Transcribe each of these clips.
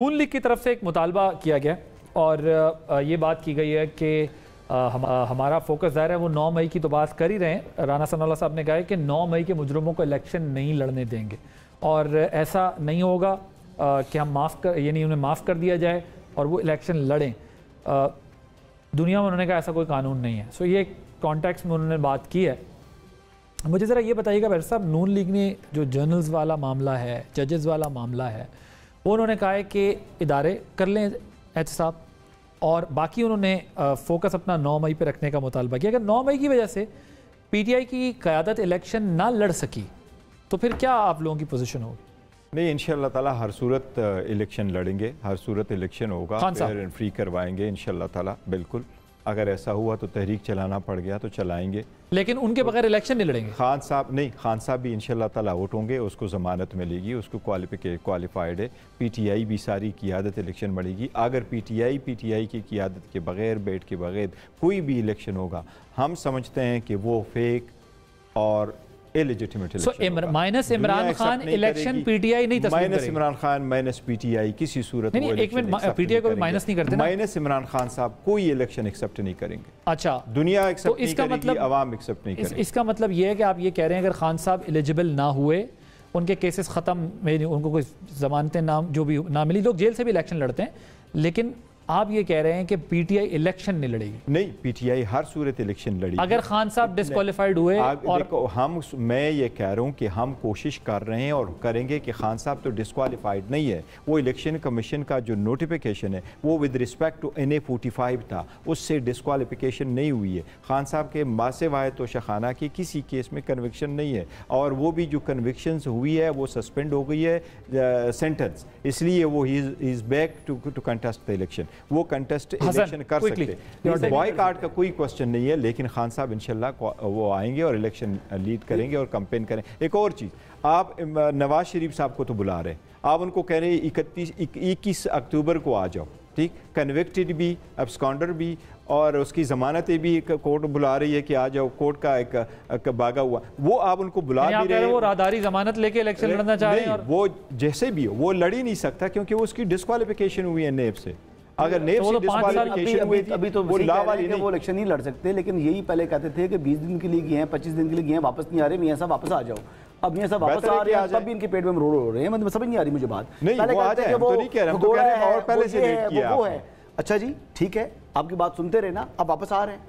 नून league की तरफ से एक मुतालबा किया गया और ये बात की गई है कि हमारा फोकस ज़ाहिर है वो 9 मई की तो बात कर ही रहे हैं। राना सनाउल्लाह साहब ने कहा है कि 9 मई के मुजरिमों को इलेक्शन नहीं लड़ने देंगे और ऐसा नहीं होगा कि हम यानी उन्हें माफ़ कर दिया जाए और वो इलेक्शन लड़ें। दुनिया में उन्होंने कहा ऐसा कोई कानून नहीं है। सो ये कॉन्टेक्स्ट में उन्होंने बात की है। मुझे ज़रा ये बताइएगा बैर साहब, नून लीग ने जो जर्नल्स वाला मामला है, जजेस वाला मामला है, वो उन्होंने कहा है कि इदारे कर लें एहतसाब और बाकी उन्होंने फोकस अपना 9 मई पे रखने का मुतालबा किया। अगर 9 मई की वजह से पीटीआई की क़यादत इलेक्शन ना लड़ सकी तो फिर क्या आप लोगों की पोजीशन होगी? नहीं, इंशाअल्लाह ताला हर सूरत इलेक्शन लड़ेंगे, हर सूरत इलेक्शन होगा, फेयर एंड फ्री करवाएंगे इंशाअल्लाह ताला। बिल्कुल, अगर ऐसा हुआ तो तहरीक चलाना पड़ गया तो चलाएंगे, लेकिन उनके बगैर इलेक्शन नहीं लड़ेंगे। खान साहब भी इंशाअल्लाह ताला आउट होंगे, उसको ज़मानत मिलेगी, उसको क्वालिफाइड है। पीटीआई भी सारी क़ियादत इलेक्शन बढ़ेगी। अगर पीटीआई की क़ियादत के बगैर, बैठ के बगैर कोई भी इलेक्शन होगा, हम समझते हैं कि वो फेक और illegitimate election. Minus Imran Khan election PTI नहीं तस्लीम करेगी। Minus Imran Khan minus PTI किसी सूरत नहीं, एक मिनट, पीटीआई को भी माइनस नहीं करते ना? माइनस इमरान खान साहब कोई इलेक्शन एक्सेप्ट नहीं करेंगे। अच्छा, दुनिया एक्सेप्ट तो इसका नहीं करेगी, आवाम एक्सेप्ट नहीं करेगी। इसका मतलब ये है कि आप ये कह रहे हैं अगर खान साहब एलिजिबल ना हुए, उनके केसेस ख़त्म, उनको कोई ज़मानतें नाम जो भी ना मिली, लोग जेल से भी इलेक्शन लड़ते हैं, लेकिन आप ये कह रहे हैं कि पीटीआई इलेक्शन नहीं लड़ेगी? नहीं, पीटीआई हर सूरत इलेक्शन लड़ेगी अगर खान साहब डिस्क्वालीफाइड हुए। और देखो, मैं ये कह रहा हूँ कि हम कोशिश कर रहे हैं और करेंगे कि खान साहब तो डिस्क्वालीफाइड नहीं है। वो इलेक्शन कमीशन का जो नोटिफिकेशन है वो विद रिस्पेक्ट टू NA-45 था, उससे डिस्क्वालिफिकेशन नहीं हुई है। खान साहब के मासे वाहिद तोशाखाना की किसी केस में कन्विक्शन नहीं है और वो भी जो कन्विक्शन हुई है वो सस्पेंड हो गई है सेंटेंस, इसलिए वो is back to contest the election. वो कंटेस्ट इलेक्शन कर सकते, बॉयकॉट का कोई क्वेश्चन नहीं है, लेकिन खान साहब इंशाल्लाह वो आएंगे और इलेक्शन लीड करेंगे और कैंपेन करेंगे। एक और चीज़, आप नवाज शरीफ साहब को तो बुला रहे हैं, आप उनको कह रहे हैं 21 अक्टूबर को आ जाओ, ठीक? कन्विक्टेड भी, एब्सकॉन्डर भी और उसकी ज़मानतें भी कोर्ट बुला रही है कि आ जाओ, कोर्ट का एक बागा हुआ, वो आप उनको बुला भी रहे हैं। वो राहदारी ज़मानत लेके इलेक्शन लड़ना चाह रहे हैं और वो जैसे भी हो वो लड़ ही नहीं सकता क्योंकि वो उसकी डिस्क्वालिफिकेशन हुई है नेब से। अगर नेब से डिस्क्वालिफिकेशन हुई थी अभी तो वो लॉ वाली नहीं, वो इलेक्शन नहीं लड़ सकते, लेकिन यही पहले कहते थे कि 20 दिन के लिए गए हैं, 25 दिन के लिए गए हैं, वापस नहीं आ रहे, मियां साहब वापस आ जाओ। अब मियां साहब वापस आ रहे हैं, तब भी इनके पेट में मरोड़ हो रहे हैं। मतलब समझ नहीं आ रही मुझे बात। नहीं, वो आ जाए, हम तो नहीं कह रहे, हम तो कह रहे हैं और पहले से लेट किया वो है। अच्छा जी, ठीक है, आपकी बात सुनते रहे ना। अब वापस आ रहे हैं,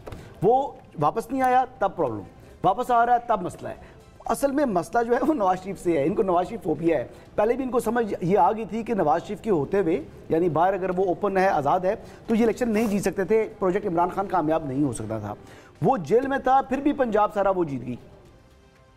वो वापस नहीं आया तब प्रॉब्लम, वापस आ रहा है तब मसला है। असल में मसला जो है वो नवाज शरीफ से है। इनको नवाज शरीफ फोबिया है। पहले भी इनको समझ ये आ गई थी कि नवाज शरीफ के होते हुए, यानी बाहर अगर वो ओपन है, आज़ाद है, तो ये इलेक्शन नहीं जीत सकते थे। प्रोजेक्ट इमरान खान कामयाब नहीं हो सकता था। वो जेल में था, फिर भी पंजाब सारा वो जीत गई।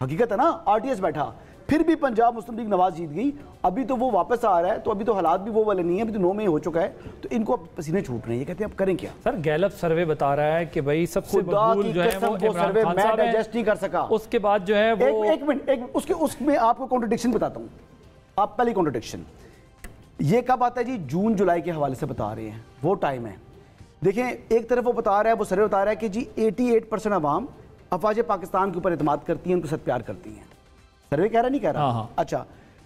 हकीकत है ना, RTS बैठा, फिर भी पंजाब मुस्लिम लीग नवाज जीत गई। अभी तो वो वापस आ रहा है, तो अभी तो हालात भी वो वाले नहीं है, अभी तो 9 मई हो चुका है, तो इनको अब पसीने छूट रहे हैं। ये कहते हैं अब करें क्या? सर, गैलप सर्वे बता रहा है कि भाई सबसे मकबूल जो है वो सर्वे मैं डाइजेस्ट नहीं कर सका। उसके बाद जो है वो एक मिनट, उसमें आपको कॉन्ट्रडिक्शन बताता हूँ। आप पहली कॉन्ट्रडिक्शन ये कब आता है जी? जून जुलाई के हवाले से बता रहे हैं, वो टाइम है। देखें, एक तरफ वो बता रहा है, वो सर्वे बता रहा है कि जी 88% अवाम अफवाज पाकिस्तान के ऊपर एतमाद करती हैं, उनके साथ प्यार करती हैं। सर्वे कह रहा नहीं कह रहा? अच्छा,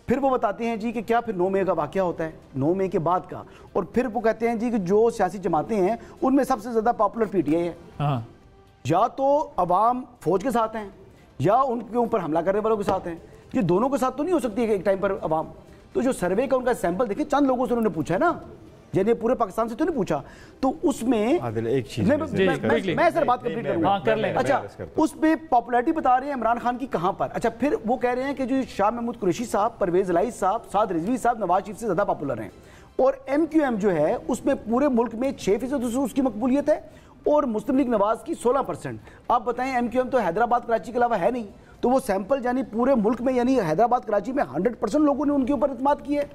फिर वो बताते हैं जी कि क्या फिर 9 मई का वाकया होता है, 9 मई के बाद का, और फिर वो कहते हैं जी कि जो सियासी जमातें हैं उनमें सबसे ज़्यादा पॉपुलर PTI है। या तो अवाम फौज के साथ हैं या उनके ऊपर हमला करने वालों के साथ हैं। ये दोनों के साथ तो नहीं हो सकती है एक टाइम पर अवाम। तो जो सर्वे का उनका सैंपल देखिए, चंद लोगों से उन्होंने पूछा है ना, यानी पूरे पाकिस्तान से तो नहीं पूछा। तो उसमें एक चीज मैं सर बात कंप्लीट करूंगा। अच्छा, उसमें पॉपुलैरिटी बता रहे हैं इमरान खान की कहां पर। अच्छा, फिर वो कह रहे हैं कि जो शाह महमूद कुरैशी साहब, परवेज इलाही साहब, साद रिजवी साहब नवाज शरीफ से ज्यादा पॉपुलर हैं। और MQM जो है उसमें पूरे मुल्क में 6% उसकी मकबूलियत है और मुस्लिम लीग नवाज की 16%। आप बताएं, MQM तो हैदराबाद कराची के अलावा है नहीं, तो वो सैंपल यानी पूरे मुल्क में, यानी हैदराबाद कराची में 100% लोगों ने उनके ऊपर इत्मीनान की है।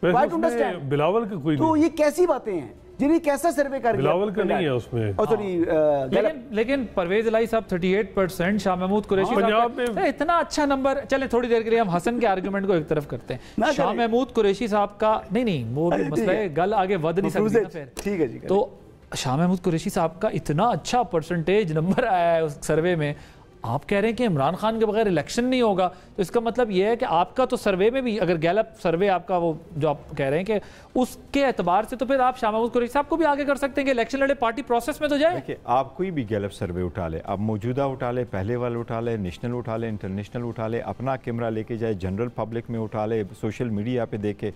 बिलावल का कोई तो ये कैसी बातें हैं? जिन्हें कैसा सर्वे कर बिलावल का नहीं है उसमें। लेकिन परवेज इलाही साहब 38%, शाह महमूद कुरैशी साहब में इतना अच्छा नंबर। चले थोड़ी देर के लिए हम हसन के आर्गुमेंट को एक तरफ करते हैं। शाह महमूद कुरैशी साहब का नहीं वो मसला है, गल आगे बढ़ नहीं सकती फिर। ठीक है जी। तो शाह महमूद कुरैशी साहब का इतना अच्छा परसेंटेज नंबर आया है उस सर्वे में, आप कह रहे हैं कि इमरान खान के बगैर इलेक्शन नहीं होगा, तो इसका मतलब यह है कि आपका तो सर्वे में भी, अगर गैलप सर्वे आपका वो जो आप कह रहे हैं कि उसके एतबार से, तो फिर आप शाह महमूद कुरैशी साहब को भी आगे कर सकते हैं कि इलेक्शन लड़े, पार्टी प्रोसेस में तो जाए। देखिए, आप कोई भी गैलप सर्वे उठा ले, आप मौजूदा उठा ले, पहले वाले उठा ले, नेशनल उठा ले, इंटरनेशनल उठा ले, अपना कैमरा लेके जाए, जनरल पब्लिक में उठा ले, सोशल मीडिया पे देखे,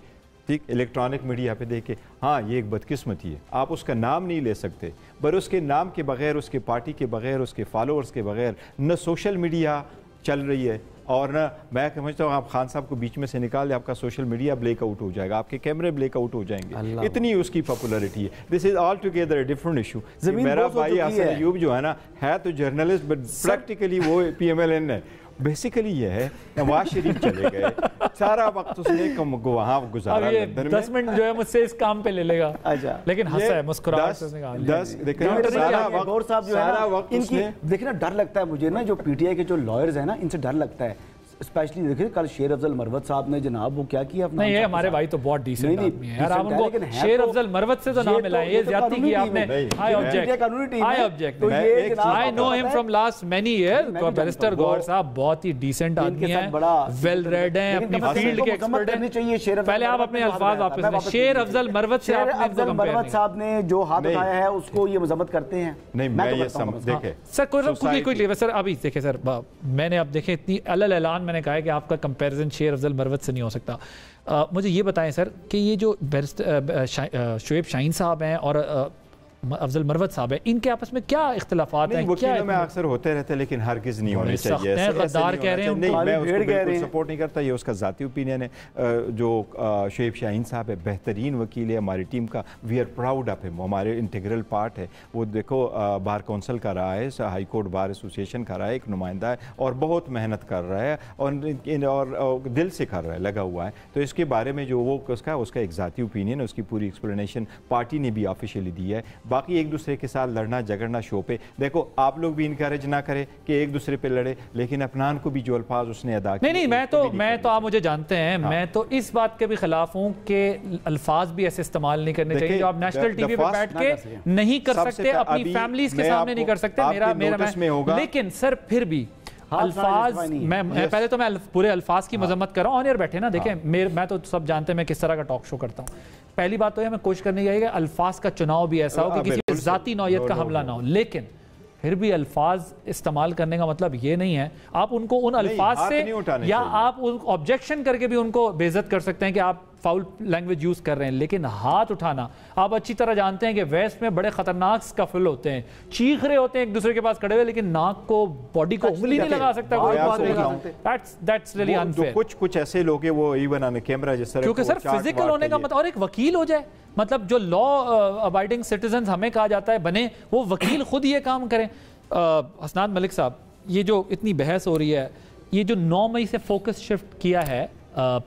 ठीक, इलेक्ट्रॉनिक मीडिया पे देखे, हाँ ये एक बदकिस्मती है, आप उसका नाम नहीं ले सकते, पर उसके नाम के बगैर, उसके पार्टी के बगैर, उसके फॉलोअर्स के बगैर न सोशल मीडिया चल रही है और न, मैं समझता हूँ आप खान साहब को बीच में से निकाल दे, आपका सोशल मीडिया ब्रेकआउट हो जाएगा, आपके कैमरे ब्रेकआउट हो जाएंगे, इतनी उसकी पॉपुलैरिटी है। This is all together a different issue. मेरा भाई हसन अय्यूब जो है ना, है तो जर्नलिस्ट बट प्रैक्टिकली वो PMLN है। बेसिकली ये है, नवाज शरीफ चले गए, सारा वक्त उसने वहाँ गुजारा लंदन में। 10 मिनट जो है मुझसे इस काम पे ले लेगा, अच्छा, लेकिन हंसा है, मुस्कुराहट से उसने कहा। 10 सारा वक्त इनकी देखिए ना, डर लगता है मुझे ना, जो PTI के जो लॉयर्स हैं ना, इनसे डर लगता है। स्पेशली देखिए कल शेर अफजल मरवत साहब ने जनाब वो क्या किया अपना, नहीं ये हमारे भाई तो बहुत डिसेंट आदमी है यार, आप उनको शेर अफजल मरवत से तो नाम मिलाएं, ये ज्यादती की आपने। I object, I know him from last many year. Barrister Gauhar साहब बहुत ही डिसेंट आदमी हैं, वेल रेड हैं, अपनी फील्ड के एक्सपर्ट हैं। पहले आप अपने अल्फाज वापस, शेर अफजल मरवत से अफजल मरवत साहब ने जो हाथ उठाया है उसको ये मजम्मत करते हैं। नहीं मैं ये समझ, देखे सर कोई सर अभी देखे सर, मैंने अब देखे इतनी अलल ऐलान मैंने कहा है कि आपका कंपैरिजन शेर अफजल मरवत से नहीं हो सकता। मुझे ये बताएं सर कि ये जो शोएब शाहीन साहब हैं और अफजल मरवत साहब है, इनके आपस में क्या इख्तिलाफात हैं? वकीलों में अक्सर होते रहते हैं, लेकिन हरगिज नहीं होने चाहिए। गद्दार कह रहे हैं, नहीं मैं उसको बिल्कुल सपोर्ट नहीं करता, ये उसका ज़ाती ओपिनियन है। जो शोएब शाहीन साहब है, बेहतरीन वकील है, हमारी टीम का, we are proud of him, हमारे इंटीग्रल पार्ट है वो। देखो बार कौंसिल का रहा है, हाई कोर्ट बार एसोसिएशन का रहा है, एक नुमाइंदा है और बहुत मेहनत कर रहा है और दिल से कर रहा है, लगा हुआ है। तो इसके बारे में जो वो उसका एक ज़ाती ओपिनियन है, उसकी पूरी एक्सप्लेनेशन पार्टी ने भी ऑफिशियली दी है। बाकी एक दूसरे के साथ लड़ना झगड़ना शो पे, देखो आप लोग भी इनकरेज ना करें कि एक दूसरे पे लड़े, लेकिन अपनान को भी जो अल्फाज उसने अदा किए, नहीं मैं तो आप मुझे जानते हैं, मैं तो इस बात के भी खिलाफ हूं कि अल्फाज भी ऐसे इस्तेमाल नहीं करने चाहिए जो आप नेशनल टीवी पे बैठ के नहीं कर सकते, अपनी फैमिलीज के सामने नहीं कर सकते। मेरा लेकिन सर फिर भी अल्फाज, मैं पहले तो मैं पूरे अल्फाज की मजम्मत कर रहा हूँ, ऑन एयर बैठे ना देखें, मैं तो सब जानते हैं मैं किस तरह का टॉक शो करता हूँ। पहली बात तो है मैं कोशिश करने जाएगा अल्फाज का चुनाव भी ऐसा हो कि किसी जाती नौयत का हमला ना हो, लेकिन फिर भी अल्फाज इस्तेमाल करने का मतलब ये नहीं है आप उनको उन अल्फाज से, या आप ऑब्जेक्शन करके भी उनको बेइज्जत कर सकते हैं कि आप फाउल लैंग्वेज यूज कर रहे हैं, लेकिन हाथ उठाना, आप अच्छी तरह जानते हैं कि वेस्ट में बड़े खतरनाक स्कफल होते हैं, चीख रहे होते हैं एक दूसरे के पास खड़े हुए, लेकिन नाक को, बॉडी को उंगली नहीं लगा सकता कोई। That's really unfair. कुछ ऐसे लोग हैं वो इवन ऑन कैमरा जिस तरह, क्योंकि सर फिजिकल होने का मतलब, और एक वकील हो जाए, मतलब जो लॉ अबाइडिंग सिटीजन हमें कहा जाता है बने, वो वकील खुद ये काम करें। हसनात मलिक साहब, ये जो इतनी बहस हो रही है, ये जो 9 मई से फोकस शिफ्ट किया है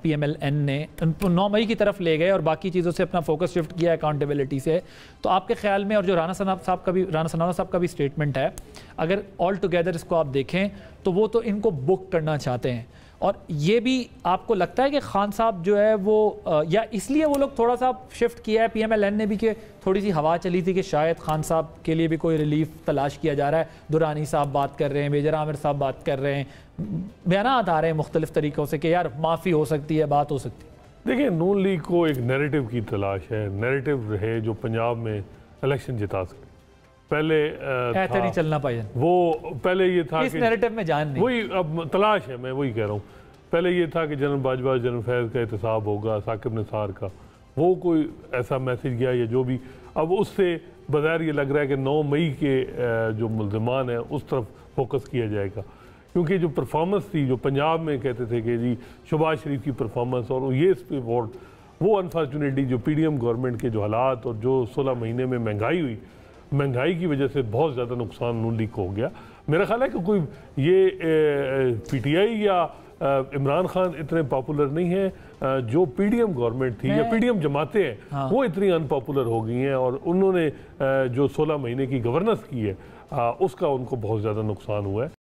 PMLN ने, 9 मई की तरफ ले गए और बाकी चीज़ों से अपना फोकस शिफ्ट किया अकाउंटेबिलिटी से, तो आपके ख्याल में, और जो राना सनाउल्लाह साहब का भी स्टेटमेंट है, अगर ऑल टुगेदर इसको आप देखें तो वो तो इनको बुक करना चाहते हैं, और ये भी आपको लगता है कि खान साहब जो है वो या इसलिए वो लोग थोड़ा सा शिफ्ट किया है PMLN ने भी, कि थोड़ी सी हवा चली थी कि शायद खान साहब के लिए भी कोई रिलीफ तलाश किया जा रहा है, दुरानी साहब बात कर रहे हैं, मेजर आमिर साहब बात कर रहे हैं, बयानात आ रहे हैं मुख्तलिफ तरीक़ों से कि यार माफ़ी हो सकती है, बात हो सकती है। देखिए, नून लीग को एक नैरेटिव की तलाश है, नैरेटिव है जो पंजाब में इलेक्शन जिता सके। पहले ऐसे नहीं चलना पाए, वो पहले ये था इस नैरेटिव में जान नहीं, वही अब तलाश है, मैं वही कह रहा हूँ। पहले ये था कि जनरल बाजवा जनरल फैज़ का एहतसाब होगा, साकिब निसार का, वो कोई ऐसा मैसेज गया या जो भी, अब उससे बज़ाहिर ये लग रहा है कि 9 मई के जो मुल्ज़िमान हैं उस तरफ फोकस किया जाएगा, क्योंकि जो परफॉर्मेंस थी, जो पंजाब में कहते थे कि जी शहबाज शरीफ की परफॉर्मेंस और ये इस पे वोट, वो अनफॉर्चुनेटली जो PDM गवर्नमेंट के जो हालात और जो 16 महीने में महंगाई हुई, महंगाई की वजह से बहुत ज़्यादा नुकसान नून लीग को हो गया। मेरा ख्याल है कि कोई ये PTI या इमरान खान इतने पॉपुलर नहीं है, जो PDM गवर्नमेंट थी या PDM जमातें हैं, हाँ, वो इतनी अनपॉपुलर हो गई हैं, और उन्होंने जो 16 महीने की गवर्नेंस की है उसका उनको बहुत ज़्यादा नुकसान हुआ है।